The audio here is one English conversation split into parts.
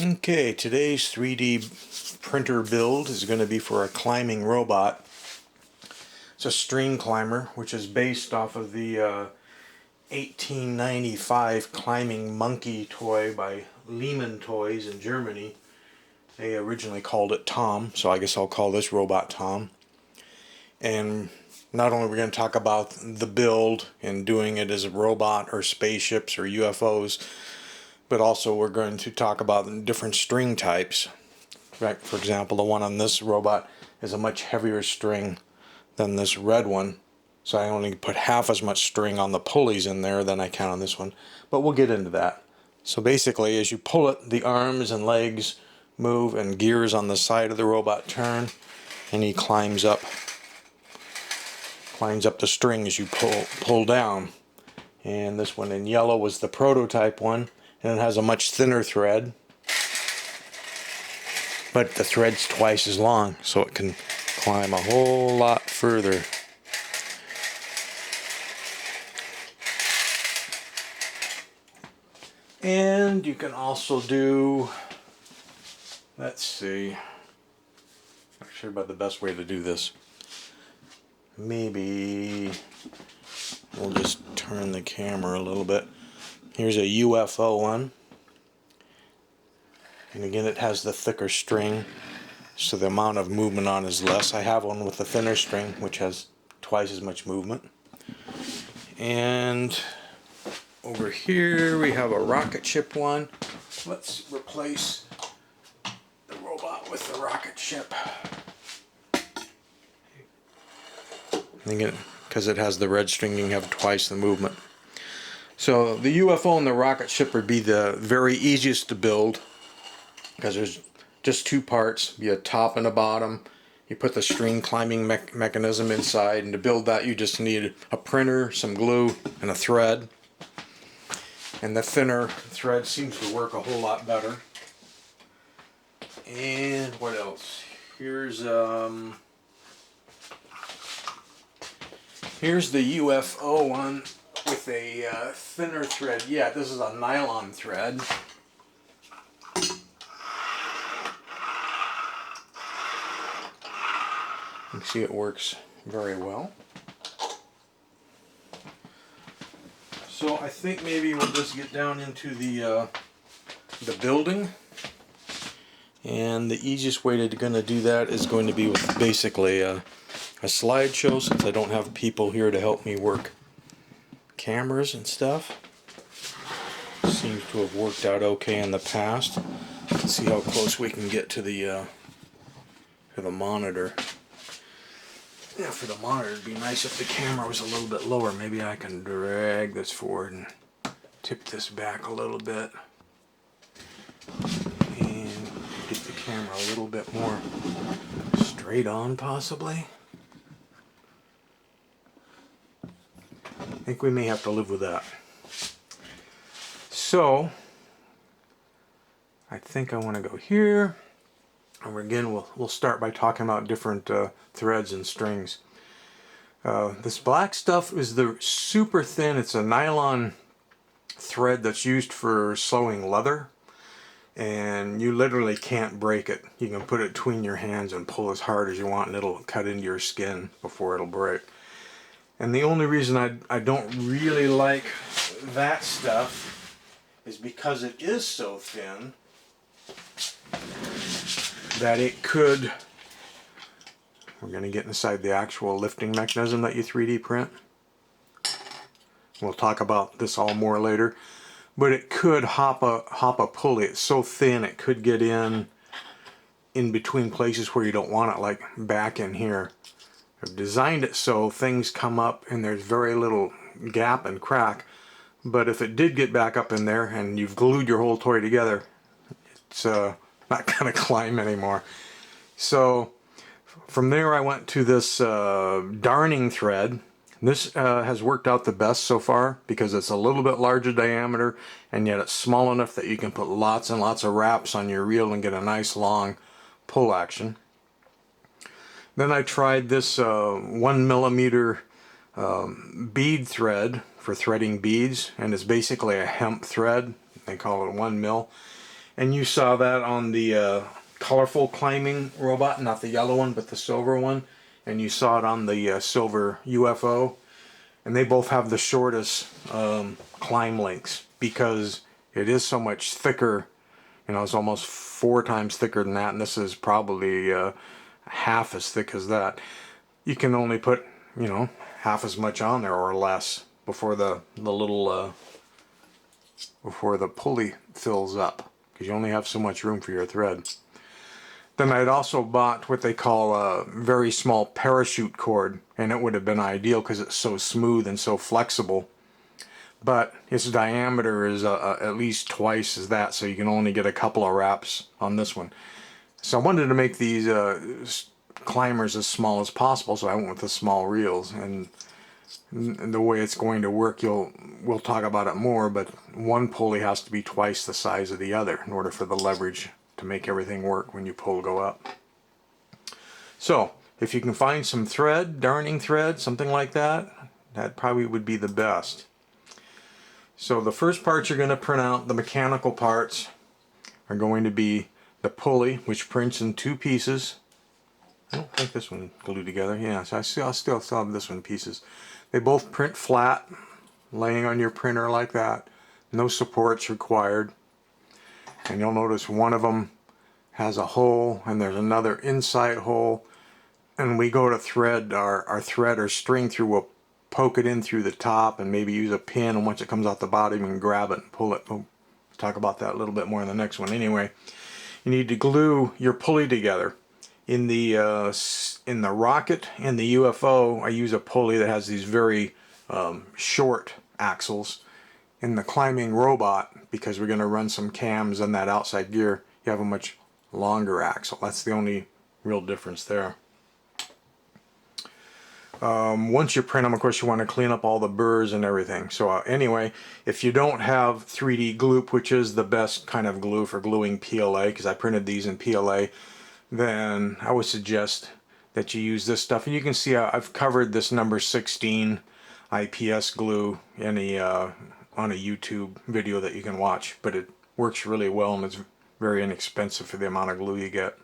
Okay, today's 3D printer build is going to be for a climbing robot. It's a string climber, which is based off of the 1895 climbing monkey toy by Lehmann toys in Germany. They originally called it Tom, so I guess I'll call this robot Tom. And not only are we going to talk about the build and doing it as a robot or spaceships or UFOs, but also we're going to talk about different string types. Right? For example, the one on this robot is a much heavier string than this red one. So I only put half as much string on the pulleys in there than I can on this one. But we'll get into that. So basically, as you pull it, the arms and legs move and gears on the side of the robot turn, and he climbs up the string as you pull down. And this one in yellow was the prototype one, and it has a much thinner thread, but the thread's twice as long, so it can climb a whole lot further. And you can also do, let's see, not sure about the best way to do this. Maybe we'll just turn the camera a little bit. Here's a UFO one. And again, it has the thicker string, so the amount of movement on is less. I have one with the thinner string, which has twice as much movement. And over here we have a rocket ship one. Let's replace the robot with the rocket ship. Again, because it has the red string, you can have twice the movement. So the UFO and the rocket ship would be the very easiest to build, because there's just two parts, be a top and a bottom. You put the string climbing mechanism inside, and to build that you just need a printer, some glue, and a thread. And the thinner thread seems to work a whole lot better. And what else? Here's the UFO one with a thinner thread. Yeah, this is a nylon thread. You can see it works very well. So I think maybe we'll just get down into the building. And the easiest way to do that is going to be with basically a slideshow, since I don't have people here to help me work cameras and stuff. Seems to have worked out okay in the past. Let's see how close we can get to the monitor. Yeah, for the monitor it'd be nice if the camera was a little bit lower. Maybe I can drag this forward and tip this back a little bit. And get the camera a little bit more straight on, possibly. I think we may have to live with that. So, I think I want to go here. And again, we'll start by talking about different threads and strings. This black stuff is the super thin. It's a nylon thread that's used for sewing leather, and you literally can't break it. You can put it between your hands and pull as hard as you want, and it'll cut into your skin before it'll break. And the only reason I don't really like that stuff is because it is so thin that it could, we're going to get inside the actual lifting mechanism that you 3D print. We'll talk about this all more later. But it could hop a pulley. It's so thin it could get in between places where you don't want it, like back in here. I've designed it so things come up and there's very little gap and crack. But if it did get back up in there and you've glued your whole toy together, it's not going to climb anymore. So from there I went to this darning thread. This has worked out the best so far because it's a little bit larger diameter, and yet it's small enough that you can put lots and lots of wraps on your reel and get a nice long pull action. Then I tried this 1mm bead thread for threading beads, and it's basically a hemp thread. They call it 1 mil. And you saw that on the colorful climbing robot, not the yellow one, but the silver one. And you saw it on the silver UFO. And they both have the shortest climb lengths because it is so much thicker. You know, it's almost 4 times thicker than that, and this is probably half as thick as that. You can only put, you know, half as much on there or less before the little before the pulley fills up, because you only have so much room for your thread. Then I'd also bought what they call a very small parachute cord, and it would have been ideal because it's so smooth and so flexible. But its diameter is at least twice as that, so you can only get a couple of wraps on this one. So I wanted to make these climbers as small as possible, so I went with the small reels. And the way it's going to work, we'll talk about it more, but one pulley has to be twice the size of the other in order for the leverage to make everything work when you go up. So if you can find some thread, darning thread, something like that, that probably would be the best. So the first parts you're going to print out, the mechanical parts, are going to be the pulley, which prints in 2 pieces. I don't think this one glued together. Yeah, so I still have this one in pieces. They both print flat, laying on your printer like that. No supports required. And you'll notice one of them has a hole, and there's another inside hole. And we go to thread our thread or string through, we'll poke it in through the top and maybe use a pin, and once it comes out the bottom you can grab it and pull it. We'll talk about that a little bit more in the next one. Anyway, you need to glue your pulley together. In the Rocket and the UFO, I use a pulley that has these very short axles. In the climbing robot, because we're going to run some cams on that outside gear, you have a much longer axle. That's the only real difference there. Once you print them, of course, you want to clean up all the burrs and everything. So anyway, if you don't have 3D Gloop, which is the best kind of glue for gluing PLA, because I printed these in PLA, then I would suggest that you use this stuff. And you can see I've covered this number 16 IPS glue on a YouTube video that you can watch, but it works really well and it's very inexpensive for the amount of glue you get.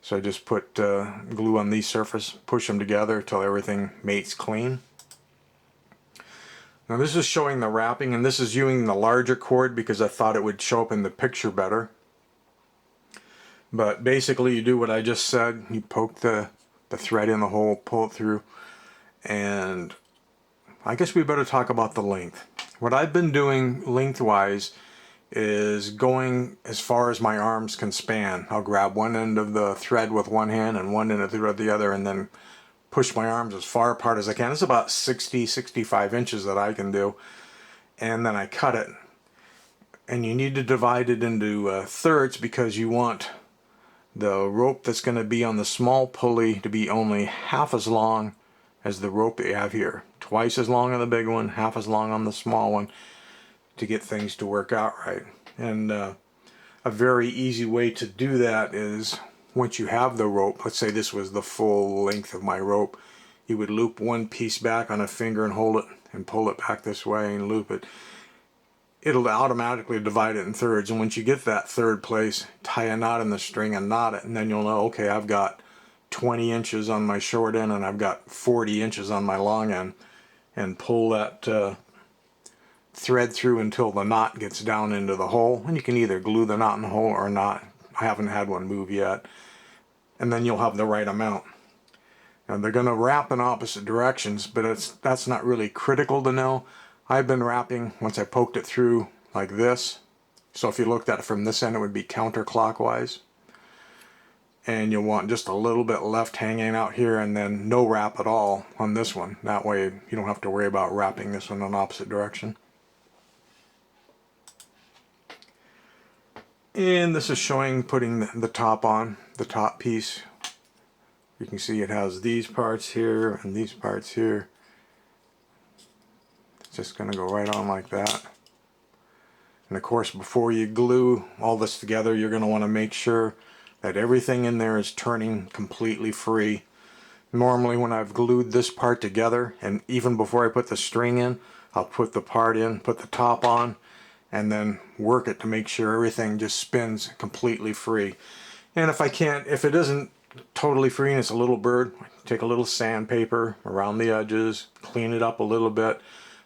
So I just put glue on these surfaces, push them together until everything mates clean. Now this is showing the wrapping, and this is using the larger cord because I thought it would show up in the picture better. But basically you do what I just said. You poke the thread in the hole, pull it through, and I guess we better talk about the length. What I've been doing lengthwise is going as far as my arms can span. I'll grab one end of the thread with one hand and one end of the thread with the other, and then push my arms as far apart as I can. It's about 65 inches that I can do. And then I cut it. And you need to divide it into thirds because you want the rope that's going to be on the small pulley to be only half as long as the rope that you have here. Twice as long on the big one, half as long on the small one, to get things to work out right. And a very easy way to do that is, once you have the rope, let's say this was the full length of my rope, you would loop one piece back on a finger and hold it and pull it back this way and loop it. It'll automatically divide it in thirds, and once you get that third place, tie a knot in the string and knot it, and then you'll know, okay, I've got 20 inches on my short end and I've got 40 inches on my long end, and pull that thread through until the knot gets down into the hole. And you can either glue the knot in the hole or not. I haven't had one move yet. And then you'll have the right amount. And they're going to wrap in opposite directions, but that's not really critical to know. I've been wrapping, once I poked it through like this, so if you looked at it from this end it would be counterclockwise. And you'll want just a little bit left hanging out here, and then no wrap at all on this one. That way you don't have to worry about wrapping this one in opposite direction. And this is showing putting the top on, the top piece. You can see it has these parts here and these parts here. It's just going to go right on like that. And of course, before you glue all this together, you're going to want to make sure that everything in there is turning completely free. Normally when I've glued this part together, and even before I put the string in, I'll put the part in, put the top on, and then work it to make sure everything just spins completely free. And if it isn't totally free and it's a little bird, take a little sandpaper around the edges, clean it up a little bit,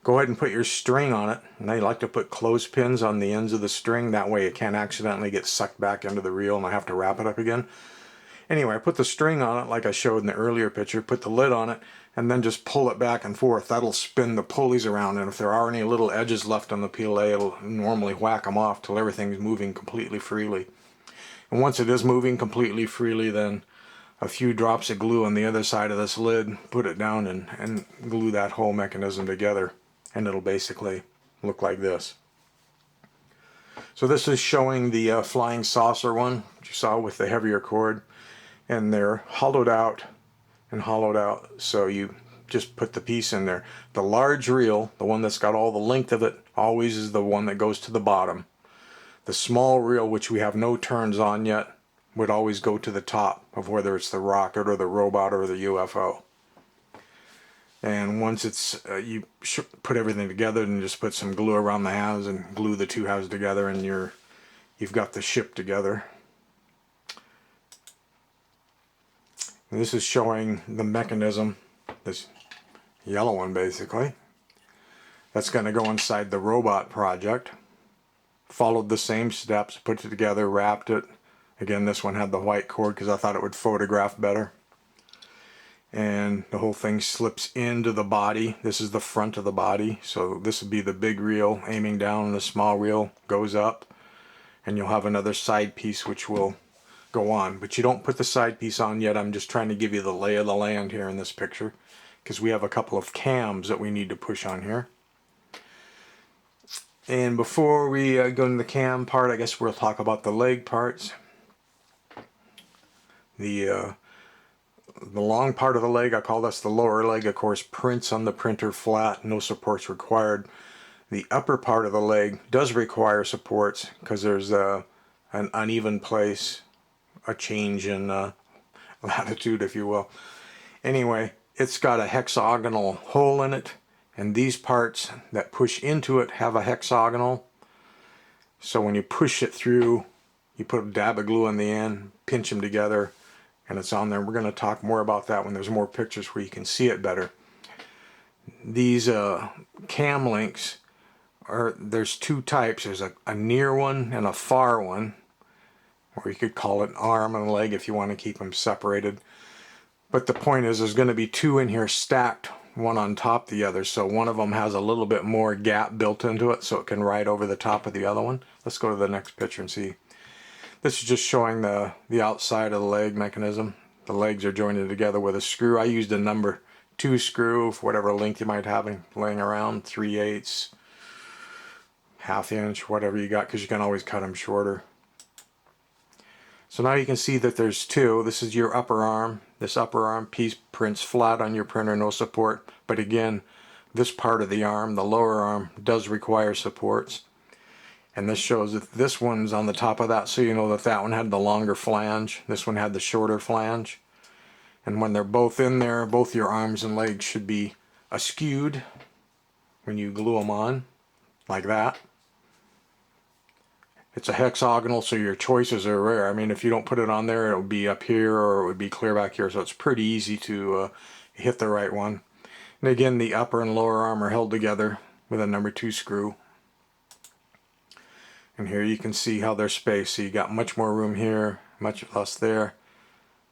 go ahead and put your string on it. And I like to put clothespins on the ends of the string, that way it can't accidentally get sucked back into the reel and I have to wrap it up again. Anyway, I put the string on it like I showed in the earlier picture, put the lid on it, and then just pull it back and forth. That'll spin the pulleys around, and if there are any little edges left on the PLA, it'll normally whack them off till everything's moving completely freely. And once it is moving completely freely, then a few drops of glue on the other side of this lid, put it down and glue that whole mechanism together, and it'll basically look like this. So this is showing the flying saucer one, which you saw with the heavier cord. And they're hollowed out and hollowed out, so you just put the piece in there. The large reel, the one that's got all the length of it, always is the one that goes to the bottom. The small reel, which we have no turns on yet, would always go to the top of whether it's the rocket or the robot or the UFO. And once it's you put everything together and just put some glue around the halves and glue the two halves together, and you've got the ship together. And this is showing the mechanism, this yellow one basically, that's going to go inside the robot project. Followed the same steps, put it together, wrapped it. Again, this one had the white cord because I thought it would photograph better. And the whole thing slips into the body. This is the front of the body, so this would be the big reel aiming down, and the small reel goes up. And you'll have another side piece which will go on, but you don't put the side piece on yet. I'm just trying to give you the lay of the land here in this picture, because we have a couple of cams that we need to push on here. And before we go into the cam part, I guess we'll talk about the leg parts. The long part of the leg, I call this the lower leg, of course, prints on the printer flat, no supports required. The upper part of the leg does require supports because there's an uneven place, a change in latitude, if you will. Anyway, it's got a hexagonal hole in it, and these parts that push into it have a hexagonal. So when you push it through, you put a dab of glue on the end, pinch them together, and it's on there. We're going to talk more about that when there's more pictures where you can see it better. These cam links there's two types. There's a near one and a far one, or you could call it an arm and a leg if you want to keep them separated. But the point is, there's going to be two in here stacked, one on top of the other, so one of them has a little bit more gap built into it so it can ride over the top of the other one. Let's go to the next picture and see. This is just showing the outside of the leg mechanism. The legs are jointed together with a screw. I used a number 2 screw for whatever length you might have laying around, 3/8, ½ inch, whatever you got, because you can always cut them shorter. So now you can see that there's two. This is your upper arm. This upper arm piece prints flat on your printer, no support. But again, this part of the arm, the lower arm, does require supports. And this shows that this one's on the top of that, so you know that that one had the longer flange. This one had the shorter flange. And when they're both in there, both your arms and legs should be askewed when you glue them on, like that. It's a hexagonal, so your choices are rare. I mean, if you don't put it on there, it'll be up here or it would be clear back here, so it's pretty easy to hit the right one. And again, the upper and lower arm are held together with a number 2 screw. And here you can see how they're spaced. So you got much more room here, much less there.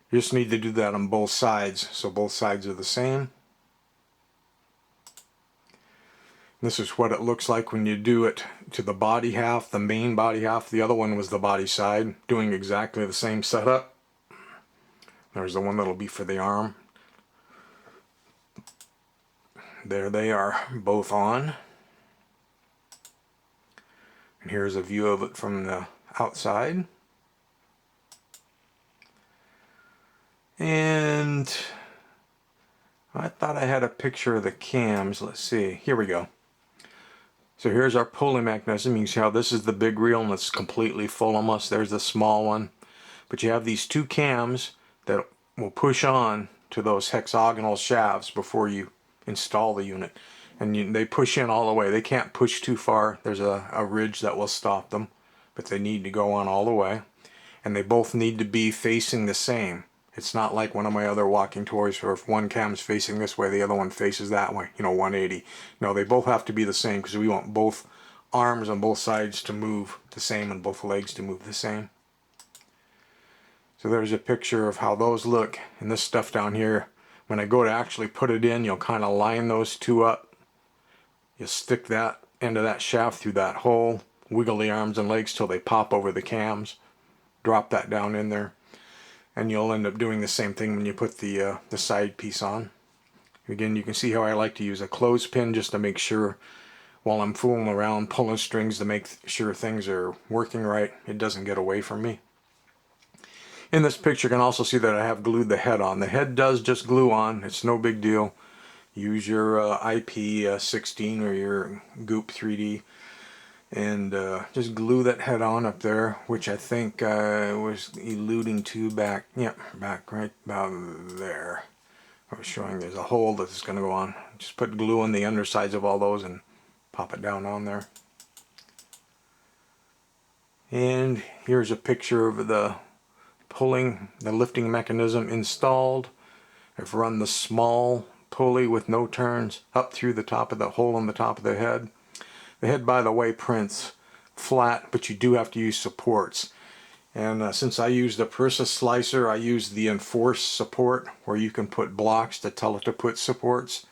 You just need to do that on both sides, so both sides are the same. This is what it looks like when you do it to the body half, the main body half. The other one was the body side, doing exactly the same setup. There's the one that'll be for the arm. There they are, both on. And here's a view of it from the outside. And I thought I had a picture of the cams. Let's see. Here we go. So here's our pulley mechanism. You can see how this is the big reel and it's completely full almost. There's the small one. But you have these 2 cams that will push on to those hexagonal shafts before you install the unit. and they push in all the way. They can't push too far. There's a ridge that will stop them, but they need to go on all the way. And they both need to be facing the same. It's not like one of my other walking toys where if one cam's facing this way, the other one faces that way, you know, 180. No, they both have to be the same because we want both arms on both sides to move the same and both legs to move the same. So there's a picture of how those look. And this stuff down here, when I go to actually put it in, you'll kind of line those two up. You'll stick that end of that shaft through that hole, wiggle the arms and legs till they pop over the cams, drop that down in there, and you'll end up doing the same thing when you put the side piece on. Again, you can see how I like to use a clothespin just to make sure while I'm fooling around pulling strings to make sure things are working right, it doesn't get away from me. In this picture you can also see that I have glued the head on. The head does just glue on, it's no big deal. Use your IP16 or your Goop 3D and just glue that head on up there, which I think I was alluding to back, yeah, back right about there. I was showing there's a hole that's going to go on. Just put glue on the undersides of all those and pop it down on there. And here's a picture of the lifting mechanism installed. I've run the small pulley with no turns up through the top of the hole in the top of the head. The head, by the way, prints flat, but you do have to use supports. And since I use the Persa slicer, I use the enforce support where you can put blocks to tell it to put supports.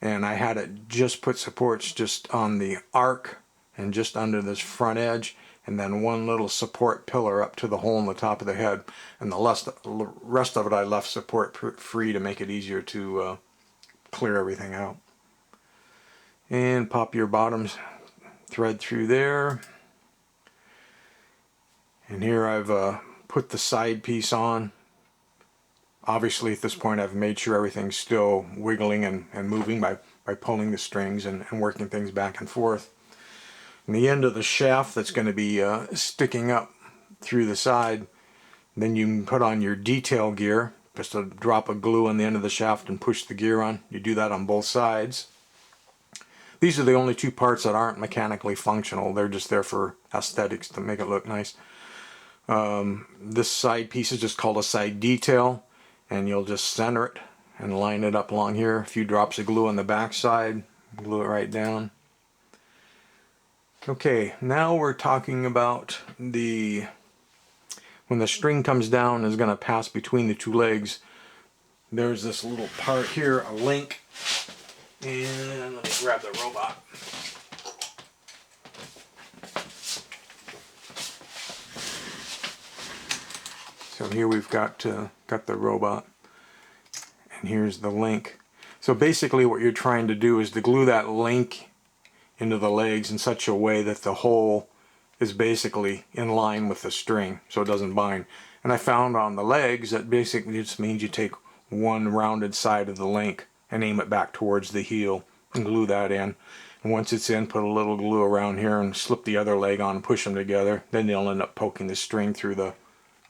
And I had it just put supports just on the arc and just under this front edge, and then one little support pillar up to the hole in the top of the head. And the rest of it I left support free to make it easier to clear everything out. And pop your bottoms thread through there. And here I've put the side piece on. Obviously at this point I've made sure everything's still wiggling and moving by pulling the strings and working things back and forth. And the end of the shaft that's going to be sticking up through the side, then you can put on your detail gear, just a drop of glue on the end of the shaft and push the gear on. You do that on both sides. These are the only two parts that aren't mechanically functional. They're just there for aesthetics to make it look nice. This side piece is just called a side detail, and you'll just center it and line it up along here. A few drops of glue on the back side, glue it right down. Okay, now we're talking about when the string comes down and is going to pass between the two legs. There's this little part here, a link, and let me grab the robot. So here we've got the robot, and here's the link. So basically what you're trying to do is to glue that link into the legs in such a way that the hole is basically in line with the string so it doesn't bind. And I found on the legs that basically just means you take one rounded side of the link and aim it back towards the heel and glue that in. And once it's in, put a little glue around here and slip the other leg on and push them together. Then you'll end up poking the string through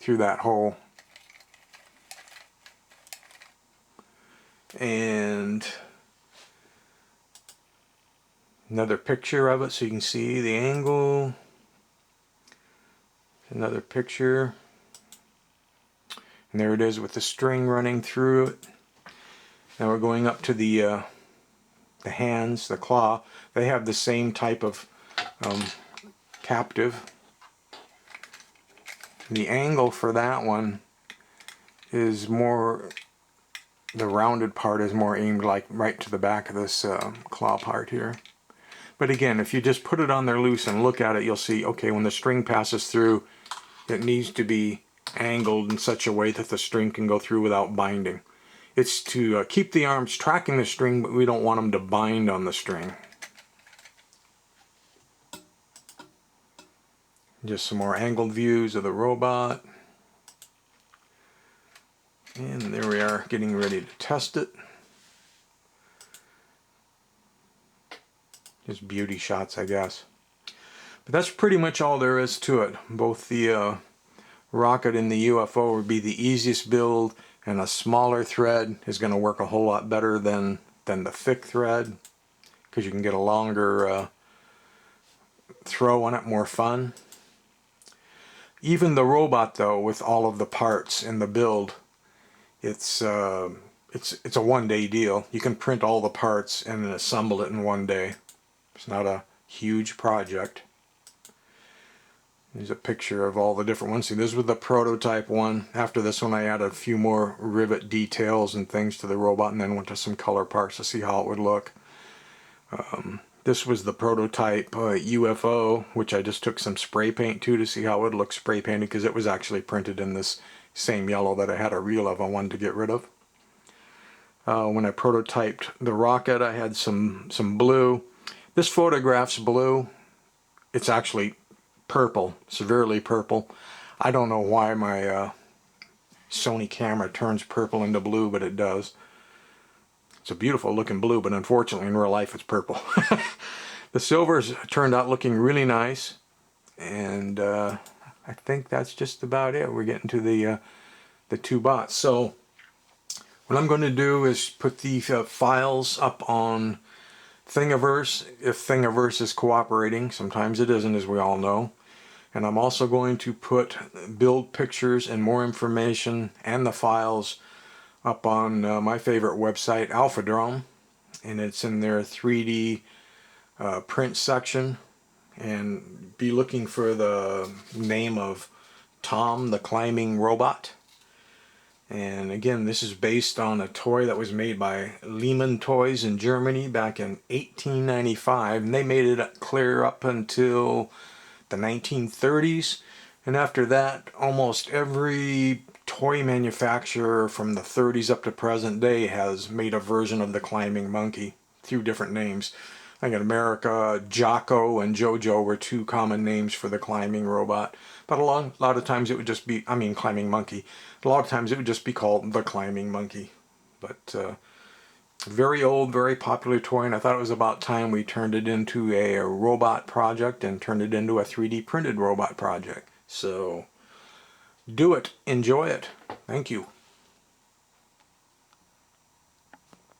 that hole. And another picture of it so you can see the angle. Another picture. And there it is with the string running through it. Now we're going up to the hands, the claw. They have the same type of captive. The angle for that one is more, the rounded part is more aimed like right to the back of this claw part here. But again, if you just put it on there loose and look at it, you'll see, okay, when the string passes through, it needs to be angled in such a way that the string can go through without binding. It's to keep the arms tracking the string, but we don't want them to bind on the string. Just some more angled views of the robot. And there we are, getting ready to test it. Just beauty shots, I guess. But that's pretty much all there is to it. Both the Rocket and the UFO would be the easiest build, and a smaller thread is going to work a whole lot better than the thick thread. because you can get a longer throw on it, more fun. Even the robot though, with all of the parts in the build, it's a one-day deal. You can print all the parts and then assemble it in one day. It's not a huge project. There's a picture of all the different ones. See, this was the prototype one. After this one I added a few more rivet details and things to the robot, and then went to some color parts to see how it would look. This was the prototype UFO, which I just took some spray paint to see how it would look spray painted, because it was actually printed in this same yellow that I had a reel of I wanted to get rid of. When I prototyped the rocket, I had some blue. This photograph's blue. It's actually purple, severely purple. I don't know why my Sony camera turns purple into blue, but it does. It's a beautiful looking blue, but unfortunately in real life it's purple. The silvers turned out looking really nice, and I think that's just about it. We're getting to the two bots. So what I'm going to do is put the files up on Thingiverse, if Thingiverse is cooperating. Sometimes it isn't, as we all know. And I'm also going to put build pictures and more information and the files up on my favorite website, Alphadrome, and it's in their 3D print section. And be looking for the name of Tom the Climbing Robot. And again, this is based on a toy that was made by Lehmann toys in Germany back in 1895, and they made it clear up until the 1930s. And after that, almost every toy manufacturer from the 30s up to present day has made a version of the climbing monkey through different names. Like in America, Jocko and Jojo were two common names for the climbing robot. But a lot of times it would just be, climbing monkey. A lot of times it would just be called the climbing monkey. But very old, very popular toy, and I thought it was about time we turned it into a robot project and turned it into a 3D printed robot project. So do it. Enjoy it. Thank you.